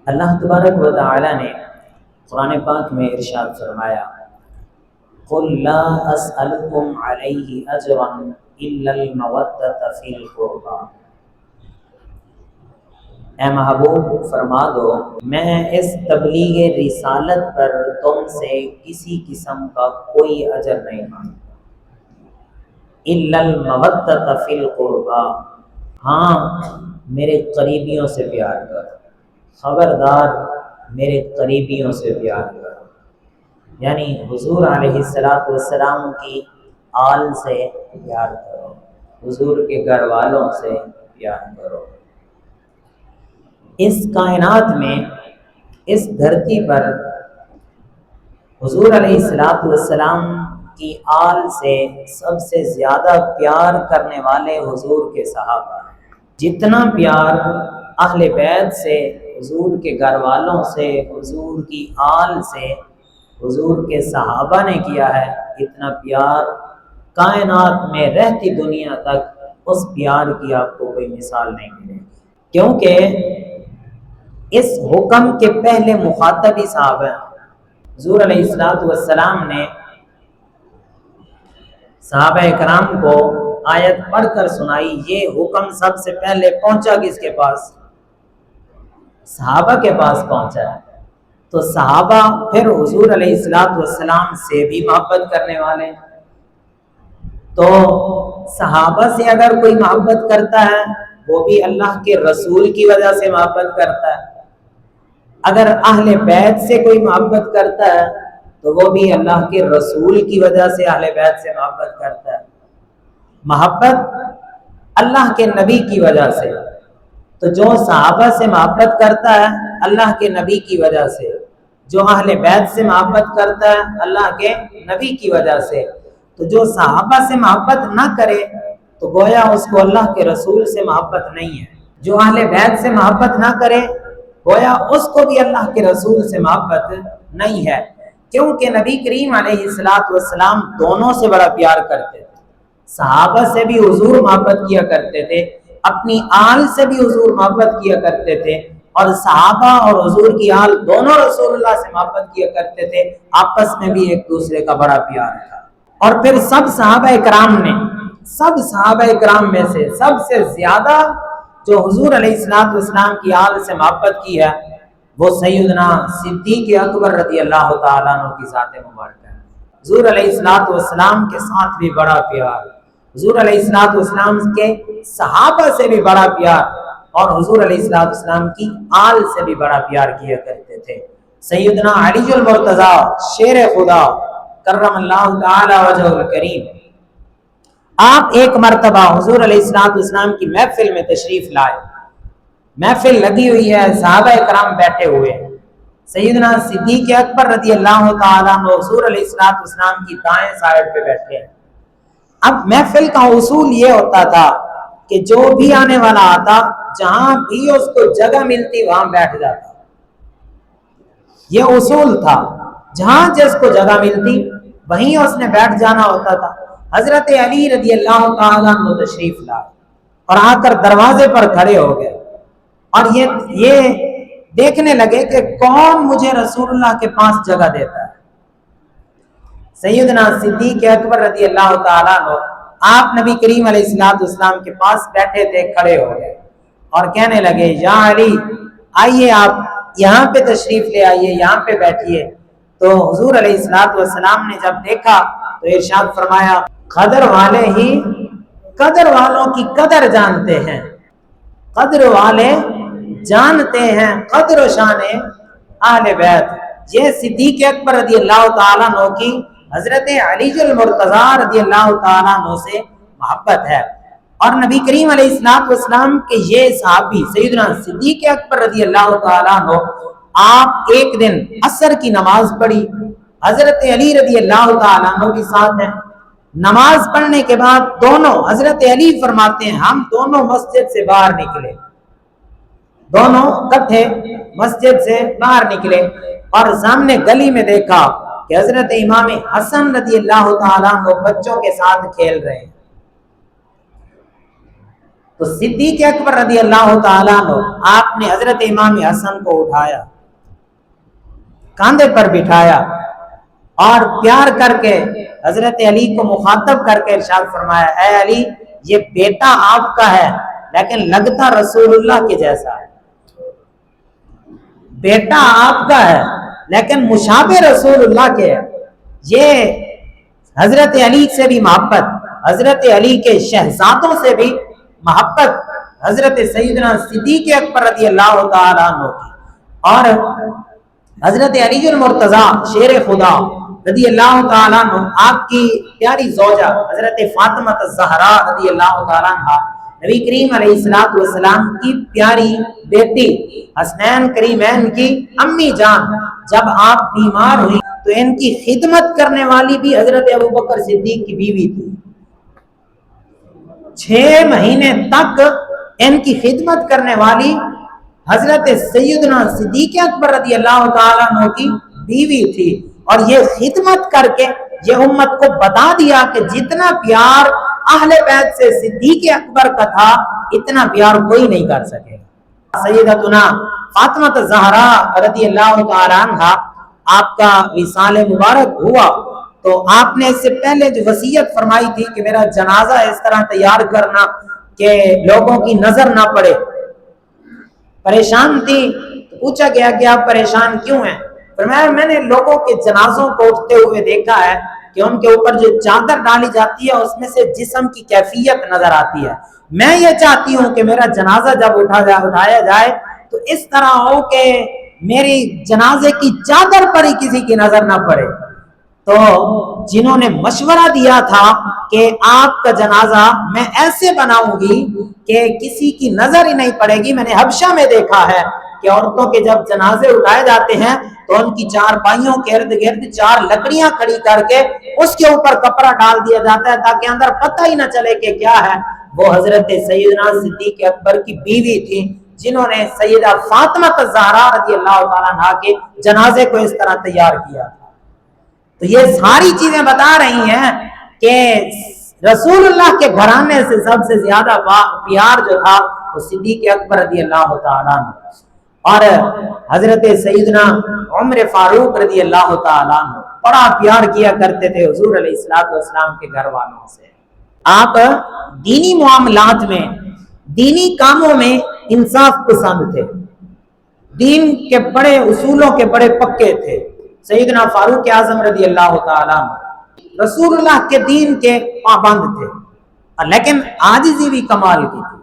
اللہ تبارک و تعالی نے قرآن پاک میں ارشاد فرمایا، قل لا اسألکم علیہ اجرا الا المودۃ فی القربى، اے محبوب فرما دو میں اس تبلیغ رسالت پر تم سے کسی قسم کا کوئی اجر نہیں مانگتا، الا المودۃ فی القربى، ہاں میرے قریبیوں سے پیار کرو، خبردار میرے قریبیوں سے پیار کرو، یعنی حضور علیہ السلام کی آل سے پیار کرو، حضور کے گھر والوں سے پیار کرو۔ اس کائنات میں، اس دھرتی پر حضور علیہ السلام کی آل سے سب سے زیادہ پیار کرنے والے حضور کے صحابہ ہیں۔ جتنا پیار اہل بیت سے، حضور کے گھر والوں سے، حضور کی آل سے حضور کے صحابہ نے کیا ہے، اتنا پیار کائنات میں رہتی دنیا تک اس پیار کی آپ کو کوئی مثال نہیں ملے گی، کیونکہ اس حکم کے پہلے مخاطب ہی صحابہ ہیں۔ حضور علیہ السلام نے صحابہ کرام کو آیت پڑھ کر سنائی، یہ حکم سب سے پہلے پہنچا کس کے پاس؟ صحابہ کے پاس پہنچا ہے، تو صحابہ پھر حضور علیہ السلام سے بھی محبت کرنے والے ہیں، تو صحابہ سے اگر کوئی محبت کرتا ہے وہ بھی اللہ کے رسول کی وجہ سے محبت کرتا ہے، اگر اہل بیت سے کوئی محبت کرتا ہے تو وہ بھی اللہ کے رسول کی وجہ سے اہل بیت سے محبت کرتا ہے۔ محبت اللہ کے نبی کی وجہ سے، تو جو صحابہ سے محبت کرتا ہے اللہ کے نبی کی وجہ سے، جو اہل بیت سے محبت کرتا ہے اللہ کے نبی کی وجہ سے، تو جو صحابہ سے محبت نہ کرے تو گویا اس کو اللہ کے رسول سے محبت نہیں ہے، جو اہل بیت سے محبت نہ کرے گویا اس کو بھی اللہ کے رسول سے محبت نہیں ہے، کیونکہ نبی کریم علیہ السلام دونوں سے بڑا پیار کرتے تھے، صحابہ سے بھی حضور محبت کیا کرتے تھے، اپنی آل سے بھی حضور محبت کیا کرتے تھے، اور صحابہ اور حضور کی آل دونوں رسول اللہ سے محبت کیا کرتے تھے، آپس میں بھی ایک دوسرے کا بڑا پیار تھا۔ اور پھر سب صحابہ کرام میں سے سب سے زیادہ جو حضور علیہ السلام کی آل سے محبت کی ہے وہ سیدنا صدیق اکبر رضی اللہ تعالیٰ عنہ کی ذات مبارکہ ہے۔ حضور علیہ السلام کے ساتھ بھی بڑا پیار، حضور علیہ السلام کے صحابہ سے بھی بڑا پیار، اور حضور علیہ السلام کی آل سے بھی بڑا پیار کیا کرتے تھے۔ سیدنا علی المرتضی شیر خدا کرم اللہ تعالی وجہ الکریم، آپ ایک مرتبہ حضور علیہ السلام کی محفل میں تشریف لائے، محفل لگی ہوئی ہے، صحابہ کرام بیٹھے ہوئے ہیں، سیدنا صدیق اکبر رضی اللہ تعالیٰ عنہ حضور علیہ السلام کی دائیں سائڈ پہ بیٹھے ہیں۔ اب محفل کا اصول یہ ہوتا تھا کہ جو بھی آنے والا آتا جہاں بھی اس کو جگہ ملتی وہاں بیٹھ جاتا، یہ اصول تھا، جہاں جس کو جگہ ملتی وہیں اس نے بیٹھ جانا ہوتا تھا۔ حضرت علی رضی اللہ تعالیٰ عنہ تشریف لائے اور آ کر دروازے پر کھڑے ہو گئے اور یہ دیکھنے لگے کہ کون مجھے رسول اللہ کے پاس جگہ دیتا ہے۔ سیدنا صدیق اکبر رضی اللہ تعالیٰ عنہ آپ نبی کریم علیہ السلام کے پاس بیٹھے تھے، کھڑے ہو گئے اور کہنے لگے، یا علی آئیے، آپ یہاں پہ تشریف لے آئیے، یہاں پہ بیٹھیے۔ تو حضور علیہ السلام نے جب دیکھا تو ارشاد فرمایا، قدر والے ہی قدر والوں کی قدر جانتے ہیں، قدر والے جانتے ہیں قدر و شان اہل بیت۔ یہ صدیق اکبر رضی اللہ تعالیٰ عنہ کی حضرت علی المرتضی رضی اللہ تعالیٰ عنہ سے محبت ہے، اور نبی کریم علیہ السلام کے یہ صحابی سیدنا صدیق اکبر رضی اللہ تعالیٰ عنہ، آپ ایک دن عصر کی نماز پڑھی، حضرت علی رضی اللہ تعالیٰ عنہ بھی ساتھ ہیں، نماز پڑھنے کے بعد دونوں حضرت علی فرماتے ہیں ہم دونوں مسجد سے باہر نکلے، دونوں اکٹھے مسجد سے باہر نکلے اور سامنے گلی میں دیکھا کہ حضرت امام حسن رضی اللہ تعالیٰ عنہ بچوں کے ساتھ کھیل رہے ہیں۔ تو صدیق اکبر رضی اللہ تعالیٰ عنہ آپ نے حضرت امام حسن کو اٹھایا، کاندھے پر بٹھایا اور پیار کر کے حضرت علی کو مخاطب کر کے ارشاد فرمایا، اے علی یہ بیٹا آپ کا ہے لیکن لگتا رسول اللہ کے جیسا ہے، بیٹا آپ کا ہے لیکن مشابہ رسول اللہ کے ہے۔ یہ حضرت علی سے بھی محبت، حضرت علی کے شہزادوں سے بھی محبت حضرت سیدنا صدیق اکبر رضی اللہ تعالیٰ عنہ کی، اور حضرت علی المرتضیٰ شیر خدا رضی اللہ تعالیٰ عنہ، آپ کی پیاری زوجہ حضرت فاطمہ الزہراء رضی اللہ تعالیٰ عنہ، نبی کریم علیہ السلام کی پیاری بیٹی، حسنین کریمین کی امی جان، جب آپ بیمار ہوئی تو ان کی خدمت کرنے والی بھی حضرت ابوبکر صدیق کی بیوی تھی۔ 6 مہینے تک ان کی خدمت کرنے والی حضرت سیدنا صدیق اکبر رضی اللہ تعالیٰ عنہ کی بیوی تھی، اور یہ خدمت کر کے یہ امت کو بتا دیا کہ جتنا پیار اہل بیت سے صدیق اکبر کا تھا اتنا پیار کوئی نہیں کر سکے۔ سیدتنا فاطمہ الزہراء رضی اللہ تعالیٰ عنہ، آپ کا وصال مبارک ہوا تو آپ نے اس سے پہلے جو وصیت فرمائی تھی کہ میرا جنازہ اس طرح تیار کرنا کہ لوگوں کی نظر نہ پڑے، پریشان تھی، پوچھا گیا کہ آپ پریشان کیوں ہیں؟ فرمایا میں نے لوگوں کے جنازوں کو اٹھتے ہوئے دیکھا ہے کہ ان کے اوپر جو چادر ڈالی جاتی ہے اس میں سے جسم کی کیفیت نظر آتی ہے، میں یہ چاہتی ہوں کہ میرا جنازہ جب اٹھایا جائے تو اس طرح ہو کہ میری جنازے کی چادر پر ہی کسی کی نظر نہ پڑے۔ تو جنہوں نے مشورہ دیا تھا کہ آپ کا جنازہ میں ایسے بناؤں گی کہ کسی کی نظر ہی نہیں پڑے گی، میں نے حبشہ میں دیکھا ہے کہ عورتوں کے جب جنازے اٹھائے جاتے ہیں تو ان کی 4 پائیوں کے ارد گرد 4 لکڑیاں کھڑی کر کے اس کے اوپر کپڑا ڈال دیا جاتا ہے تاکہ اندر پتہ ہی نہ چلے کہ کیا ہے۔ وہ حضرت سیدنا صدیق اکبر کی بیوی تھی جنہوں نے سیدہ فاطمہ الزہراء رضی اللہ تعالیٰ عنہ کے جنازے کو اس طرح تیار کیا تھا۔ تو یہ ساری چیزیں بتا رہی ہیں کہ رسول اللہ کے گھرانے سے سب سے زیادہ پیار جو تھا وہ صدیق اکبر رضی اللہ تعالیٰ عنہ، اور حضرت سیدنا عمر فاروق رضی اللہ تعالیٰ عنہ بڑا پیار کیا کرتے تھے حضور علیہ السلام کے گھر والوں سے۔ آپ دینی معاملات میں، دینی کاموں میں انصاف پسند تھے، دین کے بڑے اصولوں کے بڑے پکے تھے۔ سیدنا فاروق اعظم رضی اللہ تعالیٰ عنہ رسول اللہ کے دین کے پابند تھے، لیکن عاجزی بھی کمال کی تھی،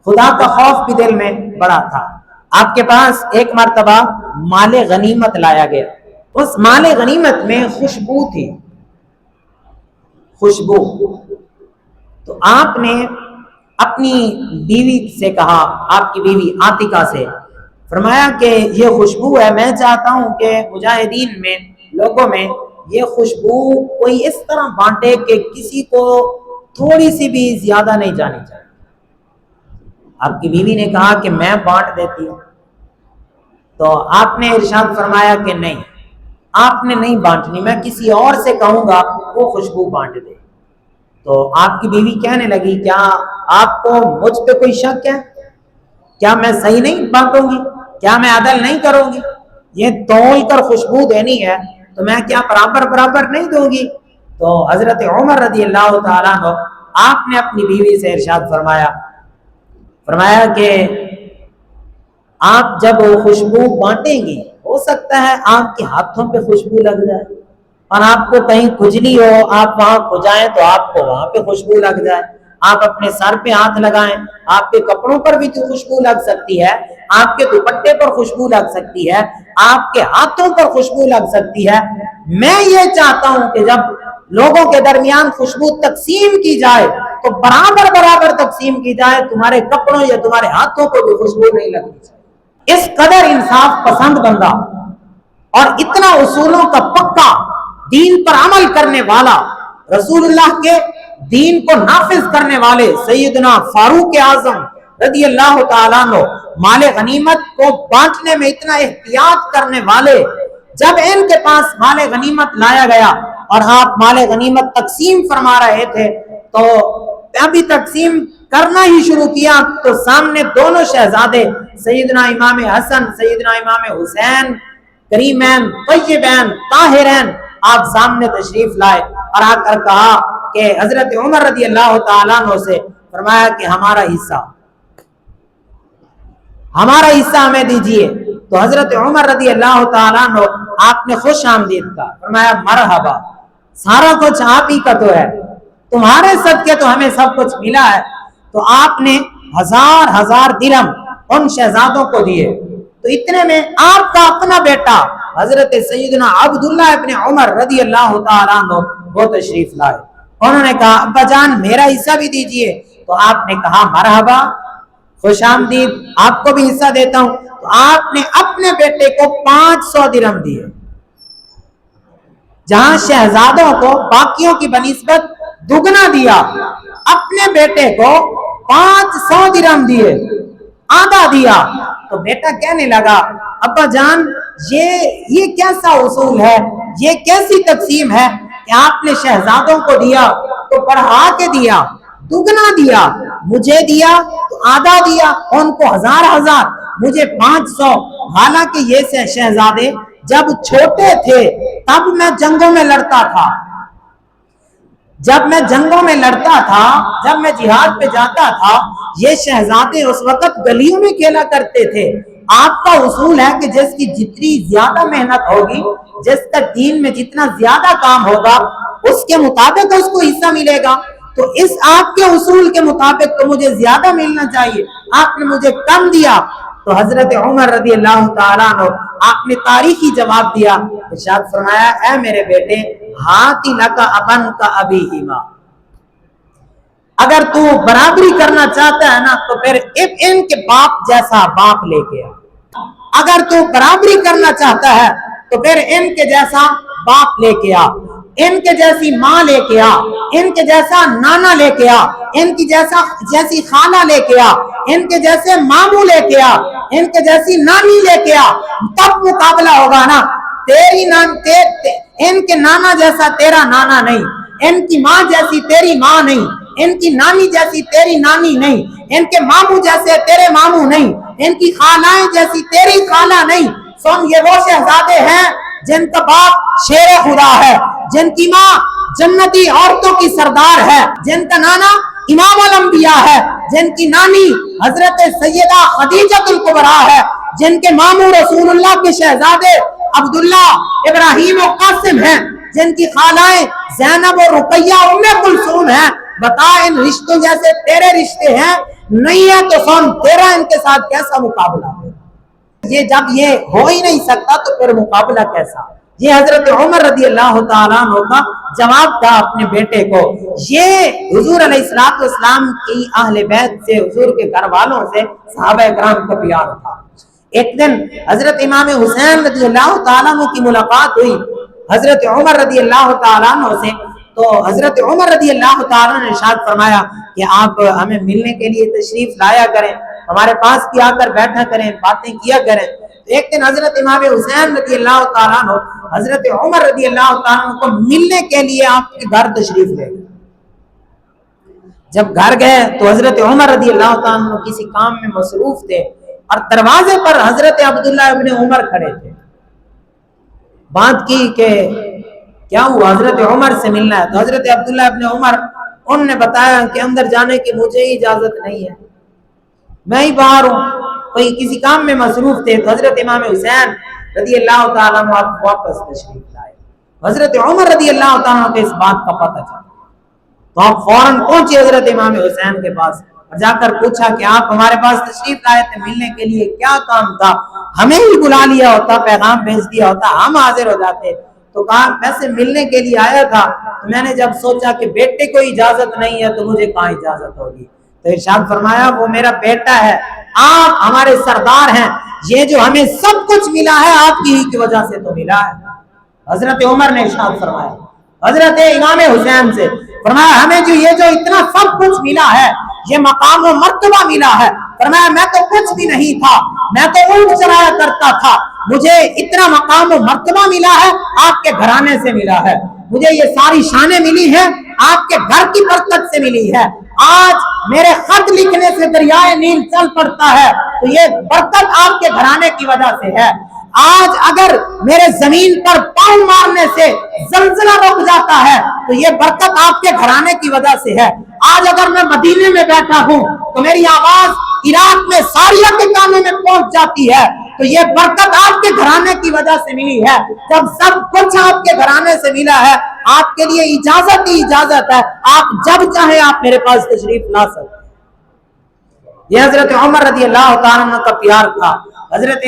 خدا کا خوف بھی دل میں بڑا تھا۔ آپ کے پاس ایک مرتبہ مال غنیمت لایا گیا، اس مال غنیمت میں خوشبو تھی، خوشبو۔ تو آپ نے اپنی بیوی سے کہا، آپ کی بیوی عاتقہ سے فرمایا کہ یہ خوشبو ہے، میں چاہتا ہوں کہ مجاہدین میں، لوگوں میں یہ خوشبو کوئی اس طرح بانٹے کہ کسی کو تھوڑی سی بھی زیادہ نہیں جانی چاہیے۔ آپ کی بیوی نے کہا کہ میں بانٹ دیتی ہوں، تو آپ نے ارشاد فرمایا کہ نہیں، آپ نے نہیں بانٹنی، میں کسی اور سے کہوں گا وہ خوشبو بانٹ دے۔ تو آپ کی بیوی کہنے لگی کیا آپ کو مجھ پہ کوئی شک ہے؟ کیا میں صحیح نہیں بانٹوں گی؟ کیا میں عدل نہیں کروں گی؟ یہ تول کر خوشبو دینی ہے تو میں کیا برابر نہیں دوں گی؟ تو حضرت عمر رضی اللہ تعالیٰ عنہ آپ نے اپنی بیوی سے ارشاد فرمایا کہ آپ جب خوشبو بانٹیں گی ہو سکتا ہے آپ کے ہاتھوں پہ خوشبو لگ جائے، اور آپ کو کہیں کھجلی ہو، آپ وہاں کھجائیں تو آپ کو وہاں پہ خوشبو لگ جائے، آپ اپنے سر پہ ہاتھ لگائیں، آپ کے کپڑوں پر بھی تو خوشبو لگ سکتی ہے، آپ کے دوپٹے پر خوشبو لگ سکتی ہے، آپ کے ہاتھوں پر خوشبو لگ سکتی ہے۔ میں یہ چاہتا ہوں کہ جب لوگوں کے درمیان خوشبو تقسیم کی جائے تو برابر تقسیم کی جائے، تمہارے کپڑوں یا تمہارے ہاتھوں کو بھی خوشبو نہیں لگنی چاہیے۔ اس قدر انصاف پسند بندہ اور اتنا اصولوں کا پکا، دین پر عمل کرنے والا، رسول اللہ کے دین کو نافذ کرنے والے سیدنا فاروق اعظم رضی اللہ تعالیٰ عنہ، مال غنیمت کو بانٹنے میں اتنا احتیاط کرنے والے، جب ان کے پاس مال غنیمت لایا گیا اور آپ مال غنیمت تقسیم فرما رہے تھے تو ابھی تقسیم کرنا ہی شروع کیا تو سامنے دونوں شہزادے سیدنا امام حسن سیدنا امام حسین کریمین طیبین طاہرین آپ سامنے تشریف لائے اور آ کر کہا کہ حضرت عمر رضی اللہ تعالیٰ عنہ سے فرمایا کہ ہمارا حصہ ہمیں دیجئے. تو حضرت عمر رضی اللہ تعالیٰ عنہ آپ نے خوش آمدید کہا، فرمایا مرحبا، سارا کچھ آپ ہی کا تو ہے، تمہارے صدقے تو ہمیں سب کچھ ملا ہے. تو آپ نے ہزار درہم ان شہزادوں کو دیے. تو اتنے میں آپ کا اپنا بیٹا حضرت سیدنا عبداللہ ابن عمر رضی اللہ تعالیٰ عنہ وہ تشریف لائے. انہوں نے کہا ابا جان میرا حصہ بھی دیجئے. تو آپ نے کہا مرحبا، خوش آمدید، آپ کو بھی حصہ دیتا ہوں. تو آپ نے اپنے بیٹے کو 500 درہم دیے، جہاں شہزادوں کو باقیوں کی بنسبت دگنا دیا، اپنے بیٹے کو 500 درہم دیے، آدھا دیا. تو بیٹا کہنے لگا ابا جان یہ کیسا اصول ہے، یہ کیسی تقسیم ہے کہ آپ نے شہزادوں کو دیا تو بڑھا کے دیا، دگنا دیا، مجھے دیا تو آدھا دیا، ان کو ہزار مجھے 500. حالانکہ یہ شہزادے جب چھوٹے تھے تب میں جنگوں میں لڑتا تھا، جب میں جہاد پہ جاتا تھا، یہ شہزادے اس وقت گلیوں میں کھیلا کرتے تھے. آپ کا اصول ہے کہ جس کی جتنی زیادہ محنت ہوگی، جس کا دین میں جتنا زیادہ کام ہوگا، اس کے مطابق اس کو حصہ ملے گا. تو اس آپ کے اصول کے مطابق تو مجھے زیادہ ملنا چاہیے، آپ نے مجھے کم دیا. تو حضرت عمر رضی اللہ تعالیٰ عنہ آپ نے تاریخی جواب دیا، ارشاد فرمایا اے میرے بیٹے ہاتھی لکا ابن کا ابھی ہیما، اگر تو برابری کرنا چاہتا ہے نا تو پھر ان کے باپ جیسا باپ لے کے آ. اگر تو برابری کرنا چاہتا ہے تو پھر ان کے جیسا باپ لے کے آ، ان کے جیسی ماں لے کے آ، ان کے جیسا نانا لے کے آ، ان کی جیسی خالہ لے کے آ، ان کے جیسے ماموں لے کے آ، ان کے جیسی نانی لے کے آ، تب مقابلہ ہوگا نا. ان کے نانا جیسا تیرا نانا نہیں، ان کی ماں جیسی تیری ماں نہیں، ان کی نانی جیسی تیری نانی نہیں، ان کے ماموں جیسے تیرے ماموں نہیں، ان کی خالائیں جیسی تیری خالہ نہیں. سن یہ وہ شہزادے ہیں جن کا باپ شیر خدا ہے، جن کی ماں جنتی عورتوں کی سردار ہے، جن کا نانا امام الانبیاء ہے، جن کی نانی حضرت سیدہ خدیجہ الکبریٰ ہے، جن کے ماموں رسول اللہ کے شہزادے عبداللہ ابراہیم و قاسم ہیں، جن کی خالائیں زینب و رقیہ ام کلثوم ہیں. بتا ان رشتوں جیسے تیرے رشتے ہیں نہیں ہے تو سن تیرا ان کے ساتھ کیسا مقابلہ ہے. یہ جب یہ ہو ہی نہیں سکتا تو پھر مقابلہ کیسا. یہ حضرت عمر رضی اللہ تعالیٰ عنہ کا جواب تھا اپنے بیٹے کو. یہ حضور علیہ السلام کی اہل بیت سے، حضور کے گھر والوں سے صحابہ کرام کو پیار تھا. ایک دن حضرت امام حسین رضی اللہ تعالیٰ عنہ کی ملاقات ہوئی حضرت عمر رضی اللہ تعالیٰ عنہ سے. تو حضرت عمر رضی اللہ تعالیٰ نے ارشاد فرمایا کہ آپ ہمیں ملنے کے لیے تشریف لایا کریں، ہمارے پاس کی آ کر بیٹھا کریں، باتیں کیا کریں. ایک دن حضرت امام حسین رضی اللہ تعالیٰ عنہ حضرت عمر رضی اللہ تعالیٰ عنہ کو ملنے کے لیے آپ کے گھر تشریف لے گئے. جب گھر گئے تو حضرت عمر رضی اللہ تعالیٰ عنہ کسی کام میں مصروف تھے اور دروازے پر حضرت عبداللہ ابن عمر کھڑے تھے. بات کی کہ کیا ہوا، حضرت عمر سے ملنا ہے. تو حضرت عبداللہ ابن عمر ان نے بتایا کہ اندر جانے کی مجھے ہی اجازت نہیں ہے، میں ہی باہر ہوں، کوئی کسی کام میں مصروف تھے. تو حضرت امام حسین رضی اللہ تعالیٰ عنہ واپس تشریف لائے. حضرت عمر رضی اللہ تعالیٰ عنہ کو اس بات کا پتہ چلا تو آپ فوراً پہنچے حضرت امام حسین کے پاس اور جا کر پوچھا کہ آپ ہمارے پاس تشریف لائے تھے ملنے کے لیے، کیا کام تھا؟ ہمیں ہی بلا لیا ہوتا، پیغام بھیج دیا ہوتا، ہم حاضر ہو جاتے. تو کہا میں سے ملنے کے لیے آیا تھا، میں نے جب سوچا کہ بیٹے کو اجازت نہیں ہے تو مجھے کہاں اجازت ہوگی. تو ارشاد فرمایا وہ میرا بیٹا ہے، آپ ہمارے سردار ہیں، یہ جو ہمیں سب کچھ ملا ہے آپ کی ہی کی وجہ سے تو ملا ہے. حضرت عمر نے ارشاد فرمایا حضرت امام حسین سے، فرمایا ہمیں یہ جو اتنا سب کچھ ملا ہے، یہ مقام و مرتبہ ملا ہے. فرمایا میں تو کچھ بھی نہیں تھا، میں تو اونٹ چلایا کرتا تھا، مجھے اتنا مقام و مرتبہ ملا ہے آپ کے گھرانے سے ملا ہے. مجھے یہ ساری شانیں ملی ہیں آپ کے گھر کی برکت سے ملی ہے. آج میرے خط لکھنے سے دریائے نیل چل پڑتا ہے تو یہ برکت آپ کے گھرانے کی وجہ سے ہے. آج اگر میرے زمین پر پاؤں مارنے سے زلزلہ رک جاتا ہے تو یہ برکت آپ کے گھرانے کی وجہ سے ہے. آج اگر میں مدینے میں بیٹھا ہوں تو میری آواز عراق میں ساریہ کے کانوں میں پہنچ جاتی ہے تو یہ برکت آپ کے گھرانے کی وجہ سے ملی ہے. جب سب کچھ آپ کے گھرانے سے ملا ہے آپ کے لیے اجازت ہی اجازت ہے, آپ جب چاہیں آپ میرے پاس تشریف لا سکتے. یہ حضرت عمر رضی اللہ تعالیٰ عنہ کا پیار تھا. حضرت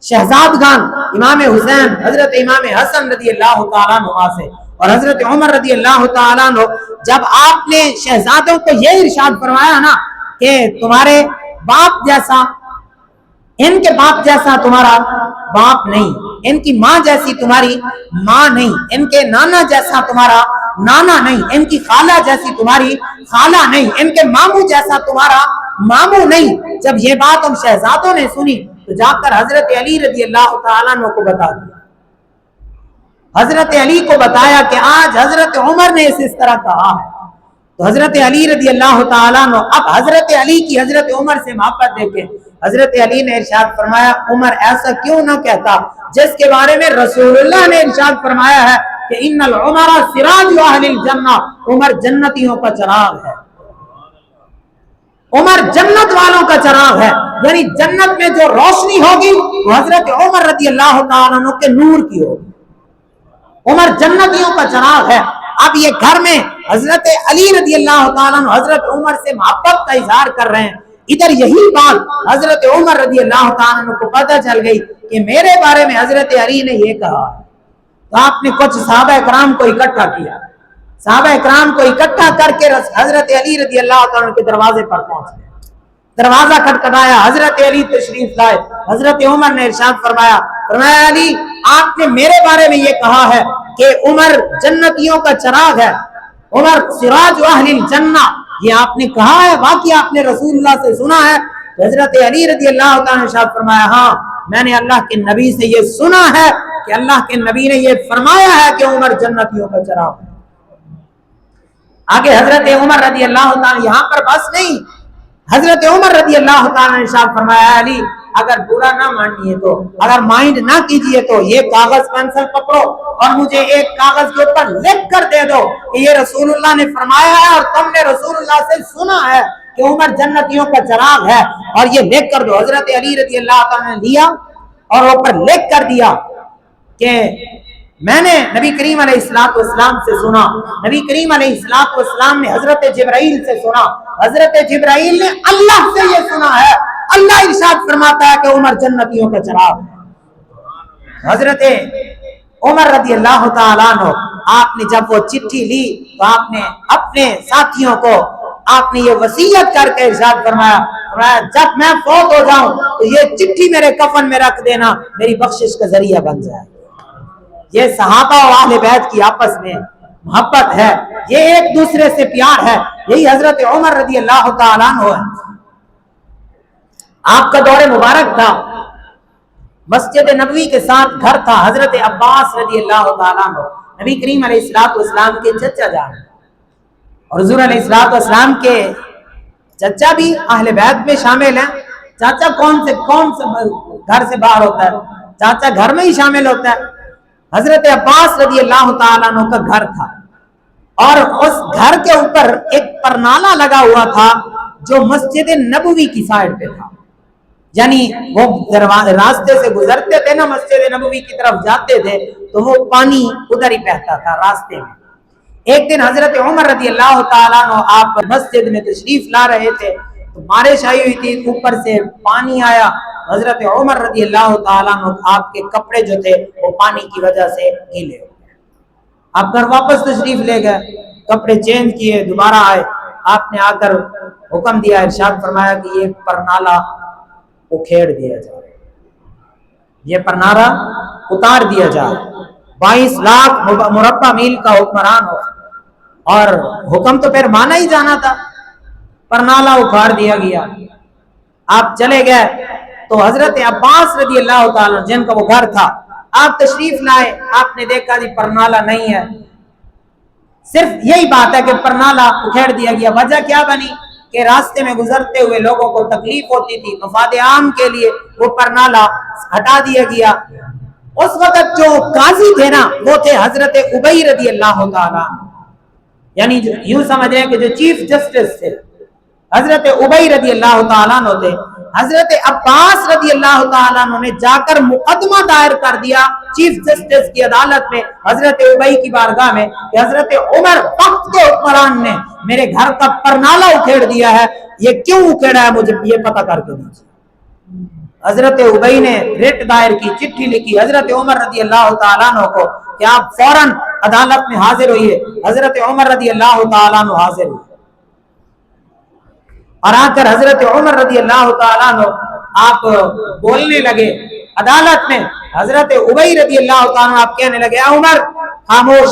شہزادگان امام حسین, حضرت امام حسن رضی اللہ تعالیٰ عنہ سے اور حضرت عمر رضی اللہ تعالیٰ عنہ, جب آپ نے شہزادوں کو یہ ارشاد فرمایا نا کہ تمہارے باپ جیسا, ان کے باپ جیسا تمہارا باپ نہیں, ان کی ماں جیسی تمہاری ماں نہیں, ان کے نانا جیسا تمہارا نانا نہیں, ان کی خالہ جیسی تمہاری خالہ نہیں, ان کے ماموں جیسا تمہارا ماموں نہیں. جب یہ بات ہم شہزادوں نے سنی تو جا کر حضرت علی رضی اللہ تعالیٰ عنہ کو بتا دیا. حضرت علی کو بتایا کہ آج حضرت عمر نے اس طرح کہا ہے. تو حضرت علی رضی اللہ تعالیٰ عنہ, اب حضرت علی کی حضرت عمر سے محبت دیکھیں. حضرت علی نے ارشاد فرمایا عمر ایسا کیوں نہ کہتا جس کے بارے میں رسول اللہ نے ارشاد فرمایا ہے کہ ان العمر سراج اہل الجنہ, عمر جنتیوں کا چراغ ہے, عمر جنت والوں کا چراغ ہے. یعنی جنت میں جو روشنی ہوگی وہ حضرت عمر رضی اللہ تعالیٰ عنہ کے نور کی ہوگی. عمر جنتیوں کا چراغ ہے. اب یہ گھر میں حضرت علی رضی اللہ تعالیٰ عنہ حضرت عمر سے محبت کا اظہار کر رہے ہیں. ادھر یہی بات حضرت عمر رضی اللہ تعالیٰ عنہ کو پتہ چل گئی کہ میرے بارے میں حضرت علی نے یہ کہا. تو آپ نے کچھ صحابہ کرام کو اکٹھا کیا, صحابہ کرام کو اکٹھا کر کے حضرت علی رضی اللہ تعالیٰ عنہ کے دروازے پر پہنچ گئے. دروازہ کھٹکھٹایا, حضرت علی تشریف لائے. حضرت عمر نے ارشاد فرمایا علی آپ نے میرے بارے میں یہ کہا ہے کہ عمر جنتیوں کا چراغ ہے, عمر سراج اہل الجنہ, یہ آپ نے کہا ہے, واقعی آپ نے رسول اللہ سے سنا ہے؟ حضرت علی رضی اللہ تعالیٰ نے ارشاد فرمایا ہاں میں نے اللہ کے نبی سے یہ سنا ہے کہ اللہ کے نبی نے یہ فرمایا ہے کہ عمر جنتیوں کا چراغ ہے. آگے حضرت عمر رضی اللہ تعالیٰ, یہاں پر بس نہیں, حضرت عمر رضی اللہ تعالیٰ نے ارشاد فرمایا علی اگر برا نہ مانیے تو, اگر مائنڈ نہ کیجئے تو یہ کاغذ پینسل پکڑو اور مجھے ایک کاغذ کے اوپر لکھ کر دے دو کہ یہ رسول اللہ نے فرمایا ہے اور تم نے رسول اللہ سے سنا ہے کہ عمر جنتیوں کا چراغ ہے, اور یہ لکھ کر دو. حضرت علی رضی اللہ تعالیٰ نے لیا اور اوپر لکھ کر دیا کہ میں نے نبی کریم علیہ السلام سے سنا, نبی کریم علیہ السلام نے حضرت جبرائیل سے سنا, حضرت جبرائیل نے اللہ سے یہ سنا ہے, اللہ ارشاد فرماتا ہے کہ عمر جنتیوں کا چراغ ہے. حضرت عمر رضی اللہ تعالیٰ عنہ, آپ نے جب وہ چٹھی لی تو آپ نے اپنے ساتھیوں کو آپ نے یہ وصیت کر کے ارشاد فرمایا جب میں فوت ہو جاؤں تو یہ چٹھی میرے کفن میں رکھ دینا, میری بخشش کا ذریعہ بن جائے. یہ صحابہ و اہل بیت کی آپس میں محبت ہے, یہ ایک دوسرے سے پیار ہے. یہی حضرت عمر رضی اللہ تعالیٰ عنہ ہے. آپ کا دور مبارک تھا, مسجد نبوی کے ساتھ گھر تھا. حضرت عباس رضی اللہ تعالیٰ عنہ نبی کریم علیہ السلام کے چچا جان, اور حضور علیہ السلام کے چچا بھی اہل بیت میں شامل ہیں. چاچا کون سے گھر سے باہر ہوتا ہے, چاچا گھر میں ہی شامل ہوتا ہے. حضرت عباس رضی اللہ تعالیٰ عنہ کا گھر تھا اور اس گھر کے اوپر ایک پرنالہ لگا ہوا تھا جو مسجد نبوی کی سائڈ پہ تھا. یعنی وہ راستے سے گزرتے تھے نا, مسجد نبوی کی طرف جاتے تھے تو وہ پانی ادھر ہی بہتا تھا راستے میں. ایک دن حضرت عمر رضی اللہ تعالیٰ عنہ آپ مسجد میں تشریف لا رہے تھے تو بارش آئی ہوئی تھی, اوپر سے پانی آیا. حضرت عمر رضی اللہ تعالیٰ عنہ آپ کے کپڑے جو تھے وہ پانی کی وجہ سے گیلے ہو گئے. آپ گھر واپس تشریف لے گئے, کپڑے چینج کیے, دوبارہ آئے. آپ نے آ کر حکم دیا, ارشاد فرمایا کہ یہ پرنالہ اکھیڑ دیا جائے, یہ پرنالہ اتار دیا جائے. 22 لاکھ مربع میل کا حکمران ہو, اور حکم تو پھر مانا ہی جانا تھا. پرنالہ اکھاڑ دیا گیا. آپ چلے گئے تو حضرت عباس رضی اللہ تعالیٰ جن کا وہ گھر تھا, آپ تشریف لائے, آپ نے دیکھا جی پرنالہ نہیں ہے, صرف یہی بات ہے کہ پرنالہ اکھیڑ دیا گیا. وجہ کیا بنی کہ راستے میں گزرتے ہوئے لوگوں کو تکلیف ہوتی تھی, مفاد عام کے لیے وہ پرنالہ ہٹا دیا گیا. اس وقت جو قاضی تھے نا وہ تھے حضرت ابی رضی اللہ تعالیٰ, یعنی یوں سمجھیں کہ جو چیف جسٹس تھے حضرت ابی رضی اللہ تعالیٰ عنہ تھے. حضرت عباس رضی اللہ تعالیٰ عنہ نے جا کر مقدمہ دائر کر دیا چیف جسٹس کی عدالت میں حضرت ابی کی بارگاہ میں کہ حضرت عمر وقت کے حکمران نے میرے گھر کا پرنالہ اکھیڑ دیا ہے, یہ کیوں اکھیڑا ہے مجھے یہ پتہ کر کے دیجیے. حضرت ابی نے ریٹ دائر کی, چٹھی لکھی حضرت عمر رضی اللہ تعالیٰ عنہ کو کہ آپ فوراً عدالت میں حاضر ہوئیے. حضرت عمر رضی اللہ تعالیٰ عنہ حاضر ہوئے اور آ کر حضرت عمر رضی اللہ تعالیٰ عنہ آپ بولنے لگے عدالت میں. حضرت ابی رضی اللہ تعالیٰ عنہ آپ کہنے لگے عمر خاموش,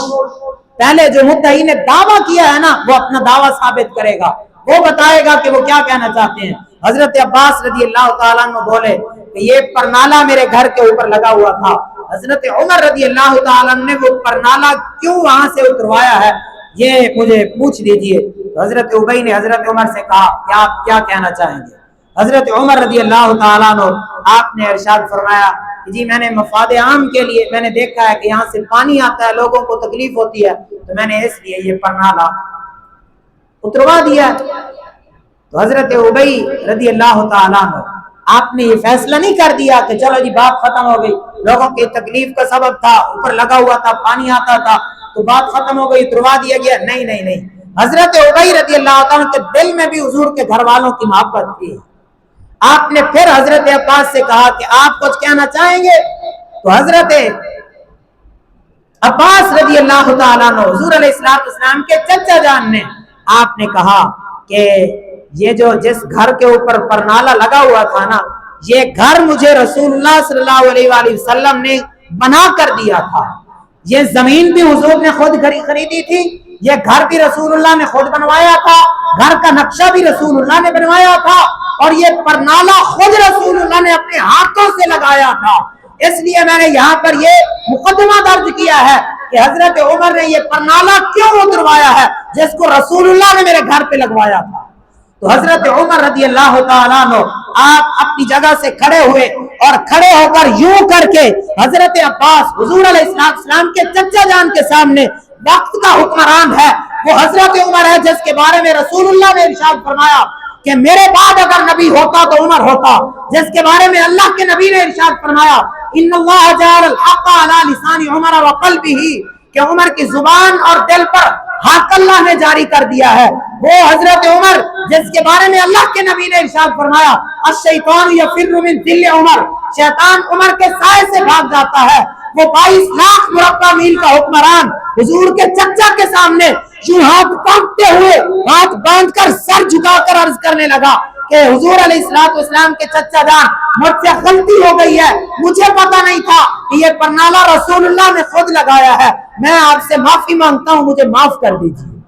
پہلے جو مدعی نے دعویٰ کیا ہے نا وہ اپنا دعویٰ ثابت کرے گا, وہ بتائے گا کہ وہ کیا کہنا چاہتے ہیں. حضرت عباس رضی اللہ تعالیٰ عنہ بولے کہ یہ پرنالہ میرے گھر کے اوپر لگا ہوا تھا. حضرت عمر رضی اللہ تعالیٰ عنہ نے وہ پرنالہ کیوں وہاں سے اتروایا ہے یہ مجھے پوچھ دیجئے. حضرت ابی نے حضرت عمر سے کہا کہ آپ کیا کہنا چاہیں گے. حضرت عمر رضی اللہ تعالیٰ عنہ آپ نے ارشاد فرمایا کہ جی میں نے مفاد عام کے لیے میں نے دیکھا ہے کہ یہاں سے پانی آتا ہے, لوگوں کو تکلیف ہوتی ہے, تو میں نے اس لیے یہ پرنالہ اتروا دیا. تو حضرت ابی رضی اللہ تعالیٰ عنہ آپ نے یہ فیصلہ نہیں کر دیا کہ چلو جی بات ختم ہو گئی, لوگوں کی تکلیف کا سبب تھا, اوپر لگا ہوا تھا, پانی آتا تھا تو بات ختم ہو گئی, اتروا دیا گیا. نہیں نہیں نہیں, حضرت ابی رضی اللہ تعالیٰ کے دل میں بھی حضور کے گھر والوں کی محبت تھی. آپ نے پھر حضرت عباس سے کہا کہ آپ کچھ کہنا چاہیں گے. تو حضرت عباس رضی اللہ تعالیٰ عنہ حضور علیہ السلام کے چچا جان نے آپ نے کہا کہ یہ جو جس گھر کے اوپر پرنالہ لگا ہوا تھا نا, یہ گھر مجھے رسول اللہ صلی اللہ علیہ وآلہ وسلم نے بنا کر دیا تھا. یہ زمین بھی حضور نے خود خریدی تھی, یہ گھر بھی رسول اللہ نے خود بنوایا تھا, گھر کا نقشہ بھی رسول اللہ نے بنوایا تھا, اور یہ پرنالہ خود رسول اللہ نے اپنے ہاتھوں سے لگایا تھا. اس لیے میں نے یہاں پر یہ مقدمہ درج کیا ہے کہ حضرت عمر نے یہ پرنالہ کیوں اتروایا ہے جس کو رسول اللہ نے میرے گھر پہ لگوایا تھا. تو حضرت عمر رضی اللہ تعالیٰ عنہ آپ اپنی جگہ سے کھڑے ہوئے اور کھڑے ہو کر یوں کر کے حضرت عباس حضور علیہ السلام کے چچا جان کے سامنے وقت کا حکمران ہے وہ حضرت عمر ہے جس کے بارے میں رسول اللہ نے ارشاد فرمایا کہ میرے بعد اگر نبی ہوتا تو عمر ہوتا, جس کے بارے میں اللہ کے نبی نے ارشاد فرمایا ان اللہ جعل الحق علی لسان عمر وقلبہ, کہ عمر کی زبان اور دل پر حق اللہ نے جاری کر دیا ہے. وہ حضرت عمر جس کے بارے میں اللہ کے نبی نے ارشاد فرمایا الشیطان یفر من ذل عمر, شیطان عمر کے سائے سے بھاگ جاتا ہے. وہ 22 لاکھ مربع میل کا حکمران حضور کے چچا کے سامنے یوں ہاتھ کانپتے ہوئے ہاتھ باندھ کر سر جھکا کر عرض کرنے لگا کہ حضور علیہ السلام کے چچا جان مجھ سے غلطی ہو گئی ہے, مجھے پتا نہیں تھا کہ یہ پرنالہ رسول اللہ نے خود لگایا ہے, میں آپ سے معافی مانگتا ہوں, مجھے معاف کر دیجیے.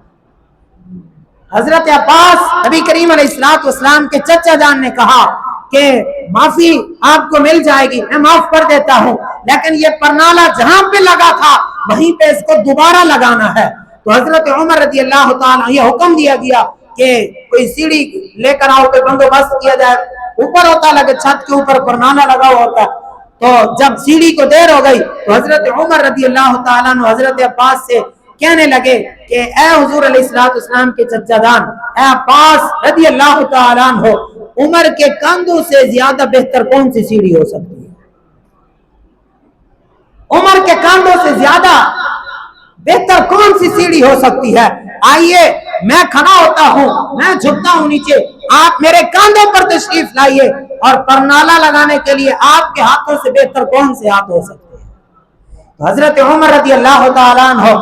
حضرت عباس نبی کریم علیہ السلام کے چچا جان نے کہا کہ معافی آپ کو مل جائے گی, میں معاف کر دیتا ہوں, لیکن یہ پرنالہ جہاں پہ لگا تھا وہیں پہ اس کو دوبارہ لگانا ہے. تو حضرت عمر رضی اللہ تعالیٰ یہ حکم دیا گیا کہ کوئی سیڑھی لے کر آؤ, کوئی بندوبست کیا جائے. اوپر ہوتا لگے چھت کے اوپر پرنالہ لگا ہوا ہوتا. تو جب سیڑھی کو دیر ہو گئی تو حضرت عمر رضی اللہ تعالیٰ عنہ حضرت عباس سے کہنے لگے کہ اے حضور علیہ السلام کے چچا جان, اے عباس رضی اللہ تعالیٰ عنہ, عمر کے کاندھوں سے زیادہ بہتر کون سی سیڑھی ہو سکتی ہے؟ عمر کے کاندھوں سے زیادہ بہتر کون سی سیڑھی ہو سکتی ہے؟ آئیے میں کھڑا ہوتا ہوں, میں جھکتا ہوں نیچے, آپ میرے کاندھوں پر تشریف لائیے, اور پرنالہ لگانے کے لیے آپ کے ہاتھوں سے بہتر کون سے ہاتھ ہو سکتے ہیں؟ تو حضرت عمر رضی اللہ تعالیٰ عنہ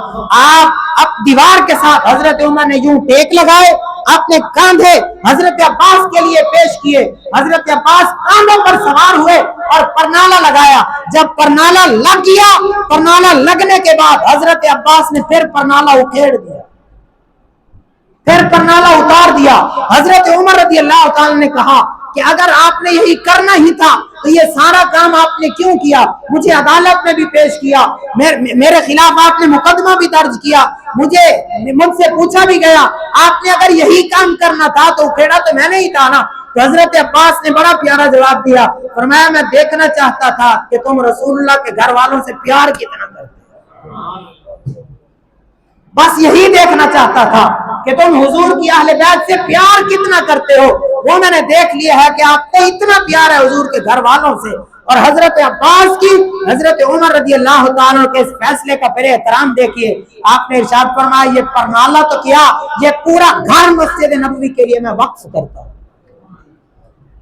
آپ دیوار کے ساتھ حضرت عمر نے یوں ٹیک لگائے, اپنے کاندھے حضرت عباس کے لیے پیش کیے, حضرت عباس کاندھوں پر سوار ہوئے اور پرنالہ لگایا. جب پرنالہ لگ گیا, پرنالہ لگنے کے بعد حضرت عباس نے پھر پرنالہ اکھیڑ دیا, پھر پرنالہ اتار دیا. حضرت عمر رضی اللہ تعالیٰ نے کہا کہ اگر آپ نے یہی کرنا ہی تھا تو یہ سارا کام آپ نے کیوں کیا؟ مجھے عدالت میں بھی پیش کیا، میرے خلاف آپ نے مقدمہ بھی درج کیا، مجھ سے پوچھا بھی گیا، آپ نے اگر یہی کام کرنا تھا تو کھیڑا تو میں نے ہی تھا نا۔ تو حضرت عباس نے بڑا پیارا جواب دیا، فرمایا میں دیکھنا چاہتا تھا کہ تم رسول اللہ کے گھر والوں سے پیار کتنا کرتے ہو، بس یہی دیکھنا چاہتا تھا کہ تم حضور کی اہل بیت سے پیار کتنا کرتے ہو، وہ میں نے دیکھ لیا ہے کہ آپ کو اتنا پیار ہے حضور کے گھر والوں سے۔ اور حضرت عباس کی حضرت عمر رضی اللہ تعالیٰ کے اس فیصلے کا پھر احترام دیکھیے، آپ نے ارشاد فرمایا یہ پرنالہ تو کیا، یہ پورا گھر مسجد نبوی کے لیے میں وقف کرتا ہوں۔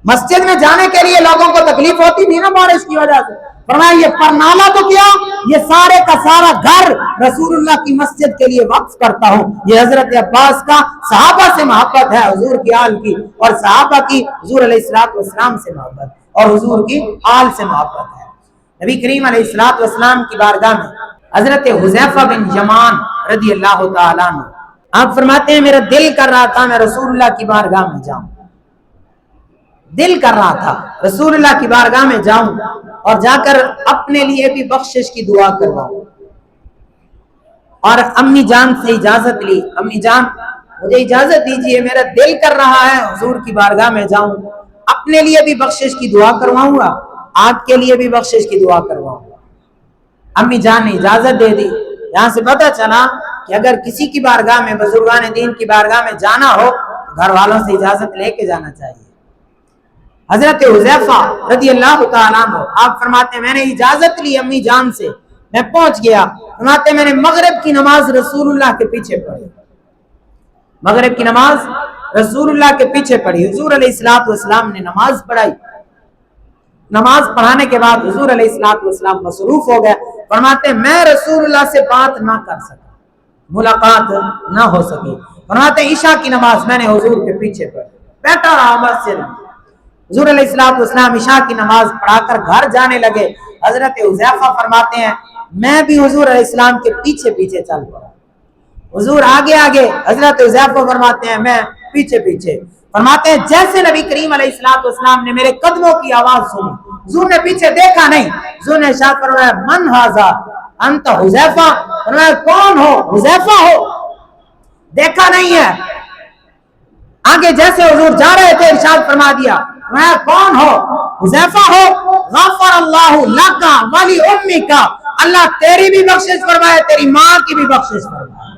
مسجد میں جانے کے لیے لوگوں کو تکلیف ہوتی تھی نا بارش کی وجہ سے، فرمایا یہ پرنالہ تو کیا، یہ سارے کا سارا گھر رسول اللہ کی مسجد کے لیے وقف کرتا ہوں۔ یہ حضرت عباس کا صحابہ سے محبت ہے، حضور کی آل کی، اور صحابہ کی حضور علیہ السلام سے محبت، اور حضور کی آل سے محبت ہے۔ نبی کریم علیہ السلام کی بارگاہ میں حضرت حذیفہ بن یمان رضی اللہ تعالیٰ عنہ آپ فرماتے ہیں میرا دل کر رہا تھا میں رسول اللہ کی بارگاہ میں جاؤں، دل کر رہا تھا رسول اللہ کی بارگاہ میں جاؤں اور جا کر اپنے لیے بھی بخشش کی دعا کرواؤں، اور امی جان سے اجازت لی، امی جان مجھے اجازت دیجئے، میرا دل کر رہا ہے حضور کی بارگاہ میں جاؤں، اپنے لیے بھی بخشش کی دعا کرواؤں گا، آپ کے لیے بھی بخشش کی دعا کرواؤں گا۔ امی جان نے اجازت دے دی۔ یہاں سے پتہ چلا کہ اگر کسی کی بارگاہ میں، بزرگان دین کی بارگاہ میں جانا ہو گھر والوں سے اجازت لے کے جانا چاہیے۔ حضرت حذیفہ رضی اللہ تعالیٰ عنہ آپ فرماتے ہیں میں نے اجازت لی امی جان سے، میں پہنچ گیا، فرماتے ہیں میں نے مغرب کی نماز رسول اللہ کے پیچھے پڑھی، مغرب کی نماز رسول اللہ کے پیچھے پڑھی۔ حضور علیہ السلام نے نماز پڑھائی، نماز پڑھانے کے بعد حضور علیہ السلام مصروف ہو گئے، فرماتے ہیں میں رسول اللہ سے بات نہ کر سکا، ملاقات نہ ہو سکی، فرماتے ہیں عشاء کی نماز میں نے حضور کے پیچھے پڑھی، بیٹھا رہا مسجد میں۔ حضور علیہ السلام عشاء کی نماز پڑھا کر گھر جانے لگے، حضرت حذیفہ فرماتے ہیں میں بھی حضور علیہ السلام کے پیچھے پیچھے چل پڑا، حضور آگے آگے، حضرت حذیفہ فرماتے ہیں میں پیچھے پیچھے، فرماتے ہیں جیسے نبی کریم علیہ السلام نے میرے قدموں کی آواز سنی، حضور نے پیچھے دیکھا نہیں، حضور نے ارشاد فرمایا من ھذا انت حذیفہ، فرمایا کون ہو، حذیفہ ہو، دیکھا نہیں ہے۔ آگے جیسے حضور جا رہے تھے ارشاد فرما دیا میں کون ہو، حذیفہ ہو، غفر اللہ لک ولی امک، اللہ تیری بھی بخشش فرمائے تیری ماں کی بھی بخشش فرمائے۔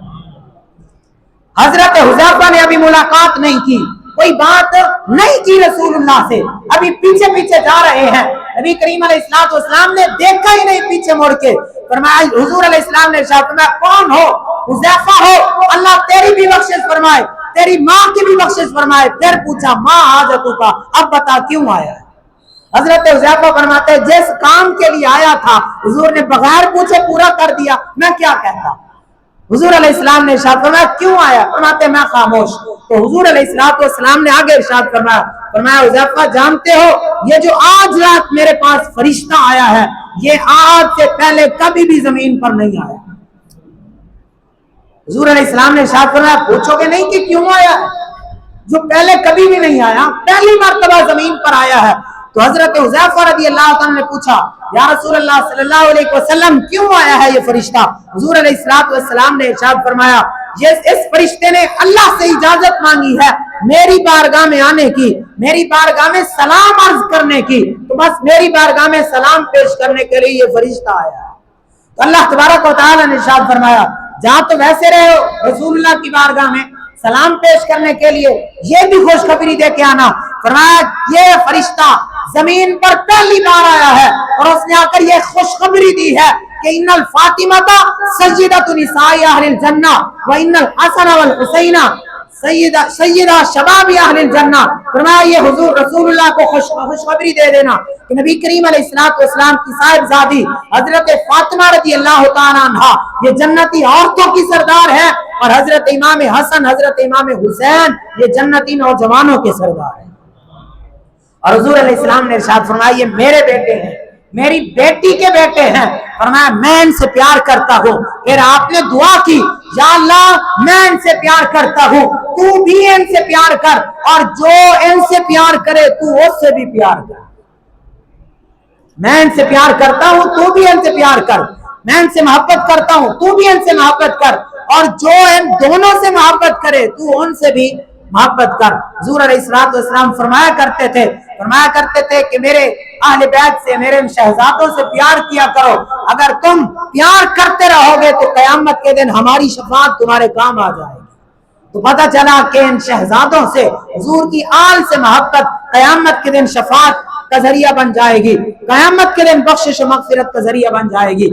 حضرت حذیفہ نے ابھی ملاقات نہیں کی، کوئی بات نہیں کی رسول اللہ سے، ابھی پیچھے پیچھے جا رہے ہیں، نبی کریم علیہ السلام نے دیکھا ہی نہیں پیچھے مڑ کے، فرمایا حضور علیہ السلام نے ارشاد فرمایا کون ہو، حذیفہ ہو، اللہ تیری بھی بخشش فرمائے تیری ماں کی بھی بخشش فرمائے۔ پھر پوچھا ماں حاجتوں کا، اب بتا کیوں آیا ہے؟ حضرت حذیفہ فرماتے ہیں جس کام کے لیے آیا تھا حضور نے بغیر پوچھے پورا کر دیا، میں کیا کہتا۔ حضور علیہ السلام نے ارشاد فرمایا کیوں آیا، فرماتے میں خاموش۔ تو حضور علیہ السلام نے آگے ارشاد فرمایا حذیفہ جانتے ہو یہ جو آج رات میرے پاس فرشتہ آیا ہے یہ آج سے پہلے کبھی بھی زمین پر نہیں آیا۔ حضور علیہ السلام نے ارشاد فرمایا پوچھو گے نہیں کہ کیوں آیا ہے، جو پہلے کبھی بھی نہیں آیا پہلی مرتبہ زمین پر آیا ہے۔ تو حضرت حذیفہ رضی اللہ عنہ نے پوچھا یا رسول اللہ صلی اللہ علیہ وسلم کیوں آیا ہے یہ فرشتہ؟ حضور علیہ السلام نے ارشاد فرمایا اس فرشتے نے اللہ سے اجازت مانگی ہے میری بارگاہ میں آنے کی، میری بارگاہ میں سلام عرض کرنے کی، تو بس میری بارگاہ میں سلام پیش کرنے کے لیے یہ فرشتہ آیا ہے۔ تو اللہ تبارک و تعالی نے ارشاد فرمایا جہاں تو ویسے رہے ہو رسول اللہ کی بارگاہ میں سلام پیش کرنے کے لیے یہ بھی خوشخبری دے کے آنا۔ فرمایا یہ فرشتہ زمین پر پہلی بار آیا ہے اور اس نے آ کر یہ خوشخبری دی ہے کہ ان الفاطمۃ سیدۃ نساء اہل الجنہ و ان الحسن والحسین سیدہ شباب اہل الجنہ۔ فرمایا یہ حضور رسول اللہ کو خوشخبری دے دینا کہ نبی کریم علیہ السلام کی صاحبزادی حضرت فاطمہ رضی اللہ تعالیٰ عنہا یہ جنتی عورتوں کی سردار ہے، اور حضرت امام حسن حضرت امام حسین یہ جنتی نوجوانوں کے سردار ہیں۔ اور حضور علیہ السلام نے ارشاد فرمایا یہ میرے بیٹے ہیں، میری بیٹی کے بیٹے ہیں، فرمایا میں ان سے پیار کرتا ہوں۔ پھر آپ نے دعا کی یا اللہ میں ان سے پیار کرتا ہوں، تو بھی ان سے پیار کر، اور جو ان سے پیار کرے تو اس سے بھی پیار کر۔ میں ان سے پیار کرتا ہوں تو بھی ان سے پیار کر، میں ان سے محبت کرتا ہوں تو بھی ان سے محبت کر، اور جو ان دونوں سے محبت کرے تو ان سے بھی محبت کر۔ حضور علیہ السلام فرمایا کرتے تھے کہ میرے اہل بیت سے، میرے ان شہزادوں سے پیار کیا کرو، اگر تم پیار کرتے رہو گے تو قیامت کے دن ہماری شفاعت تمہارے کام آ جائے گی۔ تو پتہ چلا کہ ان شہزادوں سے، حضور کی آل سے محبت قیامت کے دن شفاعت کا ذریعہ بن جائے گی، قیامت کے دن بخشش و مغفرت کا ذریعہ بن جائے گی۔